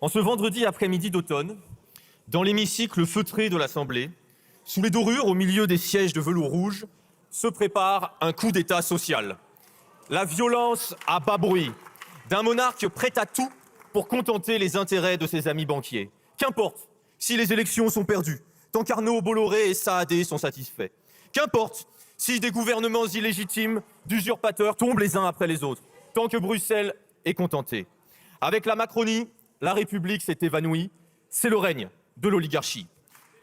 En ce vendredi après-midi d'automne, dans l'hémicycle feutré de l'Assemblée, sous les dorures, au milieu des sièges de velours rouge, se prépare un coup d'État social. La violence à bas bruit d'un monarque prêt à tout pour contenter les intérêts de ses amis banquiers. Qu'importe si les élections sont perdues, tant qu'Arnaud Bolloré et Saadé sont satisfaits. Qu'importe si des gouvernements illégitimes d'usurpateurs tombent les uns après les autres, tant que Bruxelles est contentée. Avec la Macronie, la République s'est évanouie, c'est le règne de l'oligarchie.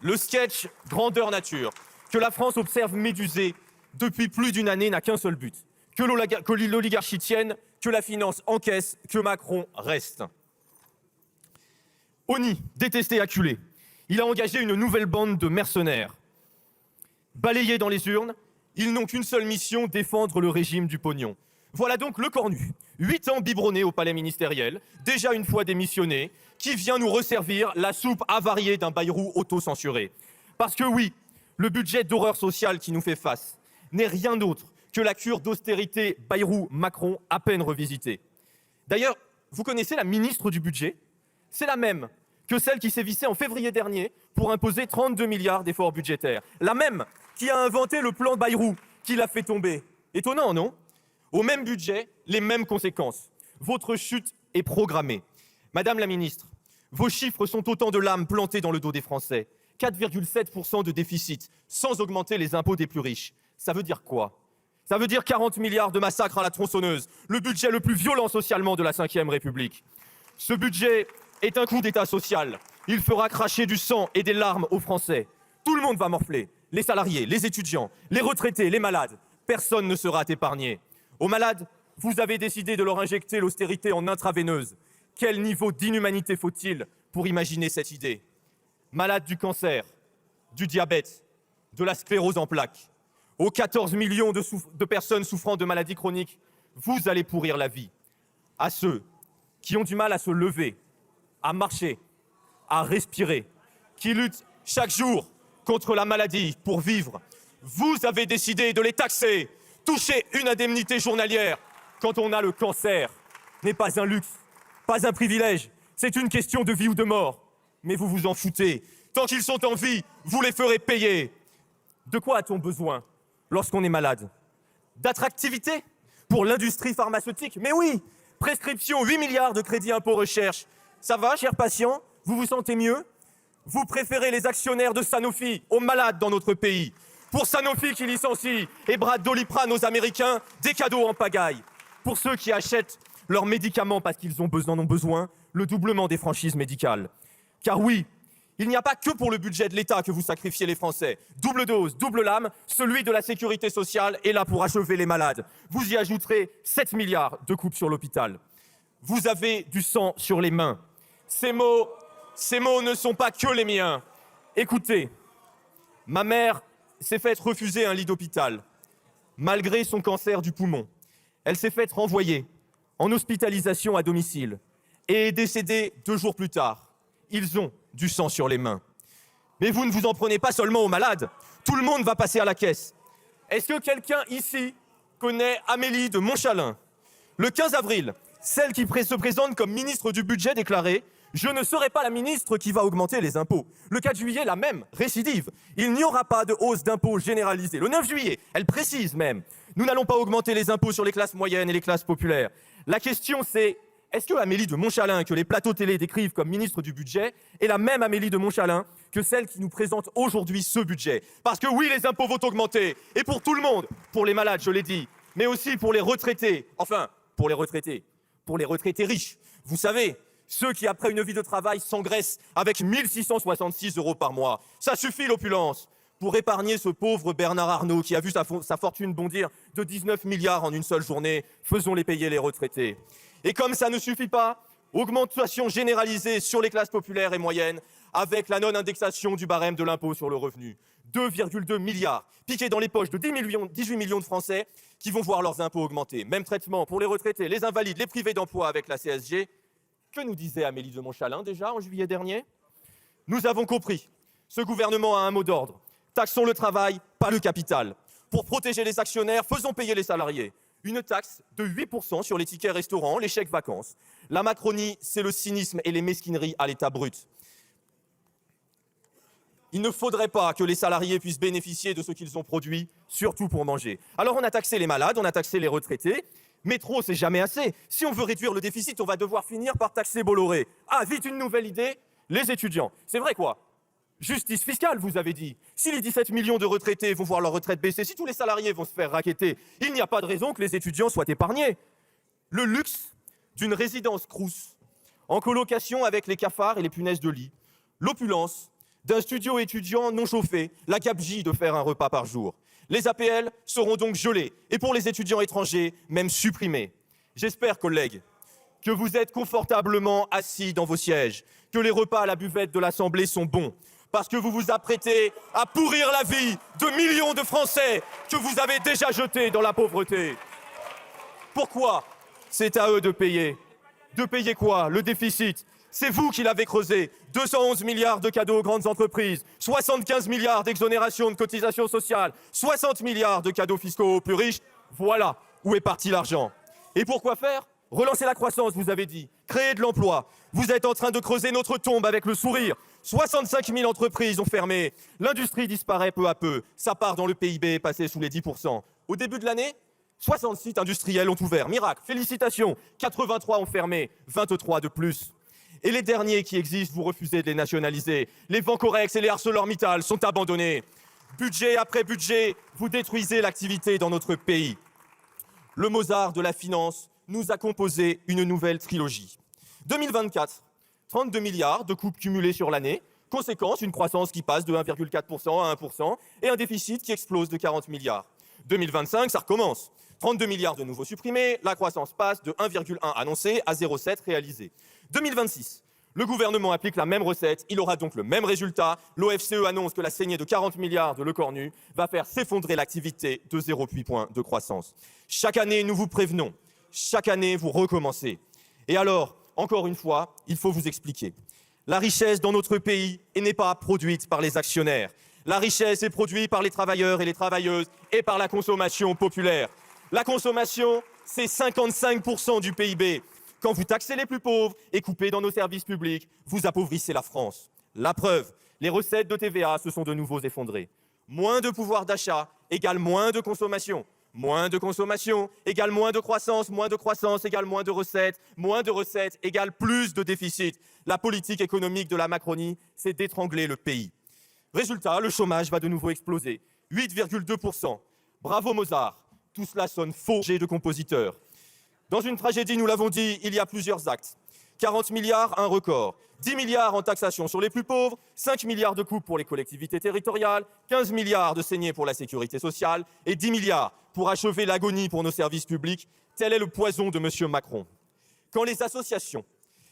Le sketch grandeur nature que la France observe médusée depuis plus d'une année n'a qu'un seul but, que l'oligarchie tienne, que la finance encaisse, que Macron reste. Oni, détesté, acculé, il a engagé une nouvelle bande de mercenaires. Balayés dans les urnes, ils n'ont qu'une seule mission, défendre le régime du pognon. Voilà donc le Cornu, 8 ans biberonné au palais ministériel, déjà une fois démissionné, qui vient nous resservir la soupe avariée d'un Bayrou auto-censuré. Parce que oui, le budget d'horreur sociale qui nous fait face n'est rien d'autre que la cure d'austérité Bayrou-Macron à peine revisitée. D'ailleurs, vous connaissez la ministre du budget ? C'est la même que celle qui sévissait en février dernier pour imposer 32 milliards d'efforts budgétaires. La même qui a inventé le plan Bayrou, qui l'a fait tomber. Étonnant, non ? Au même budget, les mêmes conséquences. Votre chute est programmée. Madame la ministre, vos chiffres sont autant de lames plantées dans le dos des Français. 4,7% de déficit, sans augmenter les impôts des plus riches. Ça veut dire quoi ? Ça veut dire 40 milliards de massacres à la tronçonneuse, le budget le plus violent socialement de la Ve République. Ce budget est un coup d'État social. Il fera cracher du sang et des larmes aux Français. Tout le monde va morfler. Les salariés, les étudiants, les retraités, les malades. Personne ne sera épargné. Aux malades, vous avez décidé de leur injecter l'austérité en intraveineuse. Quel niveau d'inhumanité faut-il pour imaginer cette idée ? Malades du cancer, du diabète, de la sclérose en plaques, aux 14 millions de personnes souffrant de maladies chroniques, vous allez pourrir la vie. À ceux qui ont du mal à se lever, à marcher, à respirer, qui luttent chaque jour contre la maladie pour vivre, vous avez décidé de les taxer. Toucher une indemnité journalière quand on a le cancer n'est pas un luxe, pas un privilège, c'est une question de vie ou de mort. Mais vous vous en foutez. Tant qu'ils sont en vie, vous les ferez payer. De quoi a-t-on besoin lorsqu'on est malade ? D'attractivité pour l'industrie pharmaceutique ? Mais oui, prescription 8 milliards de crédit impôt recherche. Ça va, chers patients ? Vous vous sentez mieux ? Vous préférez les actionnaires de Sanofi aux malades dans notre pays. Pour Sanofi qui licencie et brade Doliprane aux Américains, des cadeaux en pagaille. Pour ceux qui achètent leurs médicaments parce qu'ils en ont besoin, le doublement des franchises médicales. Car oui, il n'y a pas que pour le budget de l'État que vous sacrifiez les Français. Double dose, double lame, celui de la sécurité sociale est là pour achever les malades. Vous y ajouterez 7 milliards de coupes sur l'hôpital. Vous avez du sang sur les mains. Ces mots ne sont pas que les miens. Écoutez, ma mère s'est faite refuser un lit d'hôpital, malgré son cancer du poumon. Elle s'est faite renvoyer en hospitalisation à domicile et est décédée 2 jours plus tard. Ils ont du sang sur les mains. Mais vous ne vous en prenez pas seulement aux malades, tout le monde va passer à la caisse. Est-ce que quelqu'un ici connaît Amélie de Montchalin ? Le 15 avril, celle qui se présente comme ministre du budget déclarait « Je ne serai pas la ministre qui va augmenter les impôts ». Le 4 juillet, la même récidive. Il n'y aura pas de hausse d'impôts généralisée. Le 9 juillet, elle précise même « Nous n'allons pas augmenter les impôts sur les classes moyennes et les classes populaires ». La question c'est, est-ce que Amélie de Montchalin, que les plateaux télé décrivent comme ministre du budget, est la même Amélie de Montchalin que celle qui nous présente aujourd'hui ce budget ? Parce que oui, les impôts vont augmenter. Et pour tout le monde, pour les malades, je l'ai dit, mais aussi pour les retraités. Enfin, pour les retraités riches. Vous savez, ceux qui, après une vie de travail, s'engraissent avec 1 666 € par mois. Ça suffit, l'opulence, pour épargner ce pauvre Bernard Arnault qui a vu sa fortune bondir de 19 milliards en une seule journée. Faisons-les payer les retraités. Et comme ça ne suffit pas, augmentation généralisée sur les classes populaires et moyennes avec la non-indexation du barème de l'impôt sur le revenu. 2,2 milliards piqués dans les poches de 18 millions de Français qui vont voir leurs impôts augmenter. Même traitement pour les retraités, les invalides, les privés d'emploi avec la CSG. Que nous disait Amélie de Montchalin déjà en juillet dernier ? Nous avons compris. Ce gouvernement a un mot d'ordre. Taxons le travail, pas le capital. Pour protéger les actionnaires, faisons payer les salariés. une taxe de 8% sur les tickets restaurants, les chèques vacances. La Macronie, c'est le cynisme et les mesquineries à l'état brut. Il ne faudrait pas que les salariés puissent bénéficier de ce qu'ils ont produit, surtout pour manger. Alors on a taxé les malades, on a taxé les retraités, mais trop, c'est jamais assez. Si on veut réduire le déficit, on va devoir finir par taxer Bolloré. Ah, vite une nouvelle idée, les étudiants. C'est vrai quoi? Justice fiscale, vous avez dit. Si les 17 millions de retraités vont voir leur retraite baisser, si tous les salariés vont se faire racketter, il n'y a pas de raison que les étudiants soient épargnés. Le luxe d'une résidence Crous, en colocation avec les cafards et les punaises de lit. L'opulence d'un studio étudiant non chauffé, la gabegie de faire un repas par jour. Les APL seront donc gelés, et pour les étudiants étrangers, même supprimés. J'espère, collègues, que vous êtes confortablement assis dans vos sièges, que les repas à la buvette de l'Assemblée sont bons, parce que vous vous apprêtez à pourrir la vie de millions de Français que vous avez déjà jetés dans la pauvreté. Pourquoi? C'est à eux de payer. De payer quoi? Le déficit. C'est vous qui l'avez creusé. 211 milliards de cadeaux aux grandes entreprises, 75 milliards d'exonérations de cotisations sociales, 60 milliards de cadeaux fiscaux aux plus riches. Voilà où est parti l'argent. Et pour quoi faire? Relancer la croissance, vous avez dit. Créer de l'emploi. Vous êtes en train de creuser notre tombe avec le sourire. 65 000 entreprises ont fermé. L'industrie disparaît peu à peu. Sa part dans le PIB est passée sous les 10%. Au début de l'année, 60 sites industriels ont ouvert. Miracle, félicitations. 83 ont fermé, 23 de plus. Et les derniers qui existent, vous refusez de les nationaliser. Les Vancorex et les ArcelorMittal sont abandonnés. Budget après budget, vous détruisez l'activité dans notre pays. Le Mozart de la finance nous a composé une nouvelle trilogie. 2024, 32 milliards de coupes cumulées sur l'année. Conséquence, une croissance qui passe de 1,4% à 1% et un déficit qui explose de 40 milliards. 2025, ça recommence. 32 milliards de nouveaux supprimés, la croissance passe de 1,1 annoncé à 0,7 réalisé. 2026, le gouvernement applique la même recette, il aura donc le même résultat. L'OFCE annonce que la saignée de 40 milliards de Lecornu va faire s'effondrer l'activité de 0,8 points de croissance. Chaque année, nous vous prévenons. Chaque année, vous recommencez. Et alors, encore une fois, il faut vous expliquer. La richesse dans notre pays n'est pas produite par les actionnaires. La richesse est produite par les travailleurs et les travailleuses et par la consommation populaire. La consommation, c'est 55% du PIB. Quand vous taxez les plus pauvres et coupez dans nos services publics, vous appauvrissez la France. La preuve, les recettes de TVA se sont de nouveau effondrées. Moins de pouvoir d'achat égale moins de consommation. Moins de consommation égale moins de croissance égale moins de recettes égale plus de déficit. La politique économique de la Macronie, c'est d'étrangler le pays. Résultat, le chômage va de nouveau exploser. 8,2%. Bravo Mozart. Tout cela sonne faux de compositeur. Dans une tragédie, nous l'avons dit, il y a plusieurs actes. 40 milliards, un record. 10 milliards en taxation sur les plus pauvres, 5 milliards de coupes pour les collectivités territoriales, 15 milliards de saignés pour la sécurité sociale et 10 milliards pour achever l'agonie pour nos services publics. Tel est le poison de M. Macron. Quand les associations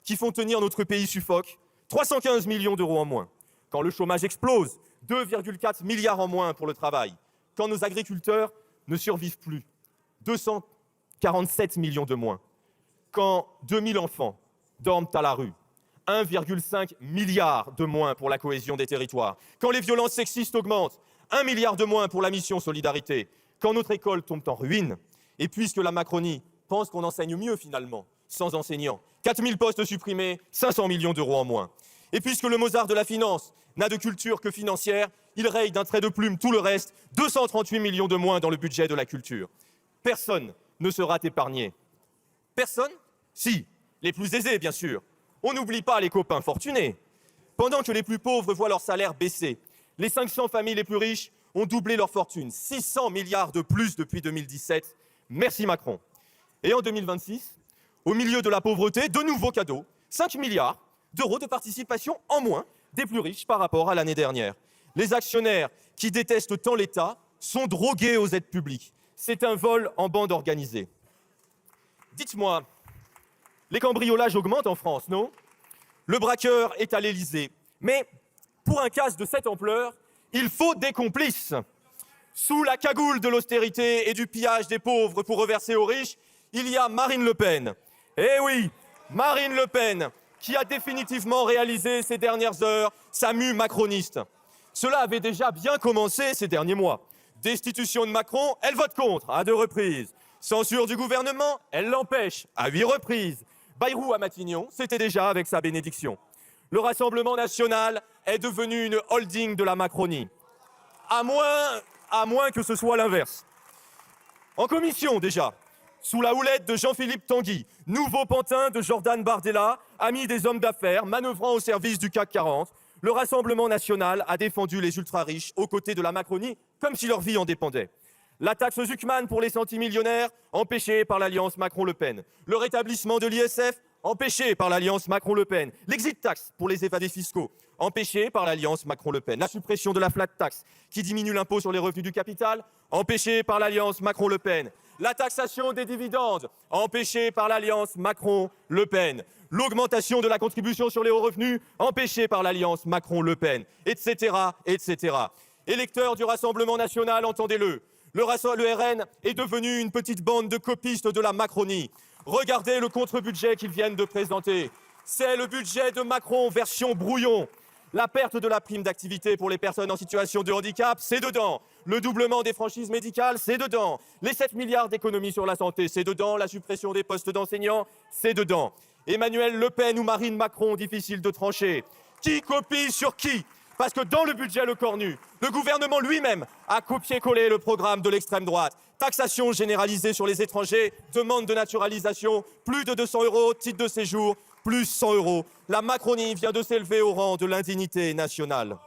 qui font tenir notre pays suffoquent, 315 millions d'euros en moins. Quand le chômage explose, 2,4 milliards en moins pour le travail. Quand nos agriculteurs ne survivent plus, 247 millions de moins. Quand 2000 enfants dorment à la rue, 1,5 milliard de moins pour la cohésion des territoires. Quand les violences sexistes augmentent, 1 milliard de moins pour la mission Solidarité. Quand notre école tombe en ruine, et puisque la Macronie pense qu'on enseigne mieux finalement, sans enseignants, 4000 postes supprimés, 500 millions d'euros en moins. Et puisque le Mozart de la finance n'a de culture que financière, il raye d'un trait de plume tout le reste, 238 millions de moins dans le budget de la culture. Personne ne sera épargné. Personne? Si, les plus aisés bien sûr. On n'oublie pas les copains fortunés. Pendant que les plus pauvres voient leur salaire baisser, les 500 familles les plus riches ont doublé leur fortune, 600 milliards de plus depuis 2017. Merci Macron. Et en 2026, au milieu de la pauvreté, de nouveaux cadeaux, 5 milliards d'euros de participation en moins des plus riches par rapport à l'année dernière. Les actionnaires qui détestent tant l'État sont drogués aux aides publiques. C'est un vol en bande organisée. Dites-moi, les cambriolages augmentent en France, non? Le braqueur est à l'Élysée. Mais pour un casse de cette ampleur, il faut des complices. Sous la cagoule de l'austérité et du pillage des pauvres pour reverser aux riches, il y a Marine Le Pen. Eh oui, Marine Le Pen, qui a définitivement réalisé ces dernières heures sa mue macroniste. Cela avait déjà bien commencé ces derniers mois. Destitution de Macron, elle vote contre à 2 reprises. Censure du gouvernement, elle l'empêche à 8 reprises. Bayrou à Matignon, c'était déjà avec sa bénédiction. Le Rassemblement national est devenu une holding de la Macronie. À moins que ce soit l'inverse. En commission déjà, sous la houlette de Jean-Philippe Tanguy, nouveau pantin de Jordan Bardella, ami des hommes d'affaires, manœuvrant au service du CAC 40, le Rassemblement national a défendu les ultra-riches aux côtés de la Macronie, comme si leur vie en dépendait. La taxe Zuckman pour les centimillionnaires, empêchée par l'alliance Macron-Le Pen. Le rétablissement de l'ISF, empêché par l'alliance Macron-Le Pen. L'exit tax pour les évadés fiscaux, empêché par l'alliance Macron-Le Pen. La suppression de la flat tax, qui diminue l'impôt sur les revenus du capital, empêché par l'alliance Macron-Le Pen. La taxation des dividendes, empêchée par l'alliance Macron-Le Pen. L'augmentation de la contribution sur les hauts revenus, empêchée par l'alliance Macron-Le Pen, etc., etc. Électeurs du Rassemblement national, entendez-le. Le RN est devenu une petite bande de copistes de la Macronie. Regardez le contre-budget qu'ils viennent de présenter. C'est le budget de Macron version brouillon. La perte de la prime d'activité pour les personnes en situation de handicap, c'est dedans. Le doublement des franchises médicales, c'est dedans. Les 7 milliards d'économies sur la santé, c'est dedans. La suppression des postes d'enseignants, c'est dedans. Emmanuel Le Pen ou Marine Macron, difficile de trancher. Qui copie sur qui ? Parce que dans le budget Lecornu, le gouvernement lui-même a copié-collé le programme de l'extrême droite. Taxation généralisée sur les étrangers, demande de naturalisation, plus de 200 €, titre de séjour, plus 100 €. La Macronie vient de s'élever au rang de l'indignité nationale.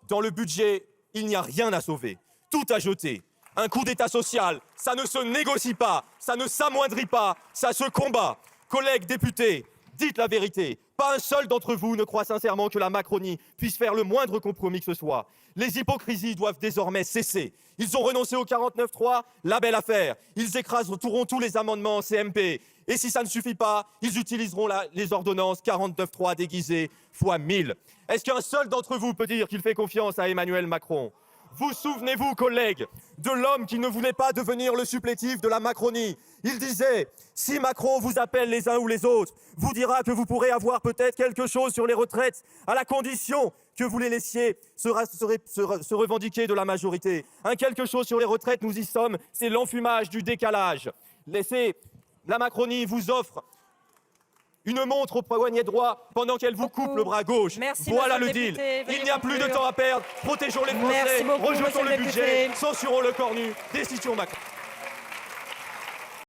Dans le budget, il n'y a rien à sauver, tout à jeter. Un coup d'État social, ça ne se négocie pas, ça ne s'amoindrit pas, ça se combat. Collègues députés, dites la vérité. Pas un seul d'entre vous ne croit sincèrement que la Macronie puisse faire le moindre compromis que ce soit. Les hypocrisies doivent désormais cesser. Ils ont renoncé au 49.3, la belle affaire. Ils écraseront tous les amendements en CMP. Et si ça ne suffit pas, ils utiliseront les ordonnances 49.3 déguisées fois 1000. Est-ce qu'un seul d'entre vous peut dire qu'il fait confiance à Emmanuel Macron ? Vous souvenez-vous, collègues, de l'homme qui ne voulait pas devenir le supplétif de la Macronie ? Il disait « Si Macron vous appelle les uns ou les autres, vous dira que vous pourrez avoir peut-être quelque chose sur les retraites, à la condition que vous les laissiez se revendiquer de la majorité. Un quelque chose sur les retraites, nous y sommes, c'est l'enfumage du décalage. La Macronie vous offre une montre au poignet droit pendant qu'elle vous coupe le bras gauche. Merci, voilà le député, deal. Il n'y a plus de conclure. temps à perdre. Protégeons les Français, rejetons le budget, censurons le cornu, destituons Macron.